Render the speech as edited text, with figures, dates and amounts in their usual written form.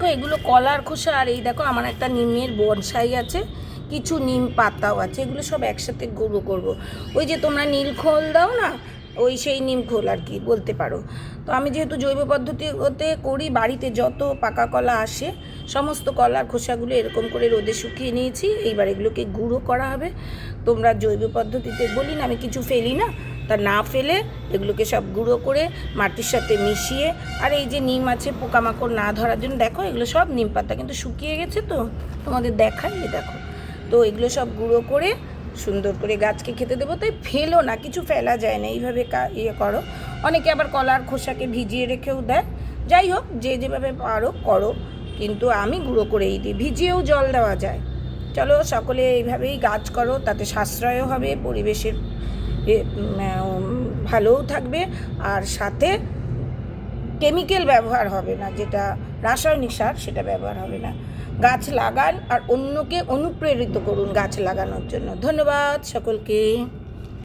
দেখো এগুলো কলার খোসা, আর এই দেখো আমার একটা নিমের বনসাই আছে, কিছু নিম পাতাও আছে, এগুলো সব একসাথে গুঁড়ো করব। ওই যে তোমরা নীলখোল দাও না, ওই সেই নিম খোল আর কি বলতে পারো। তো আমি যেহেতু জৈব পদ্ধতিতে করি, বাড়িতে যত পাকা কলা আসে সমস্ত কলার খোসাগুলো এরকম করে রোদে শুকিয়ে নিয়েছি। এইবার এগুলোকে গুঁড়ো করা হবে। তোমরা জৈব পদ্ধতিতে বলি না, আমি কিছু ফেলি না, তা না ফেলে এগুলোকে সব গুঁড়ো করে মাটির সাথে মিশিয়ে, আর এই যে নিম আছে পোকামাকড় না ধরার জন্য, দেখো এগুলো সব নিম পাতা কিন্তু শুকিয়ে গেছে, তো তোমাদের দেখাই, দেখো। তো এগুলো সব গুঁড়ো করে সুন্দর করে গাছকে খেতে দেবো। তাই ফেলো না, কিছু ফেলা যায় না, এইভাবে ইয়ে করো। অনেকে আবার কলার খোসাকে ভিজিয়ে রেখেও দেয়। যাই হোক, যে যেভাবে পারো করো, কিন্তু আমি গুঁড়ো করেই দিই, ভিজিয়েও জল দেওয়া যায়। চলো সকলে এইভাবেই গাছ করো, তাতে সাশ্রয়ও হবে, পরিবেশের ভালোও থাকবে, আর সাথে কেমিক্যাল ব্যবহার হবে না, যেটা রাসায়নিক সার সেটা ব্যবহার হবে না। গাছ লাগান আর অন্যকে অনুপ্রেরিত করুন গাছ লাগানোর জন্য। ধন্যবাদ সকলকে।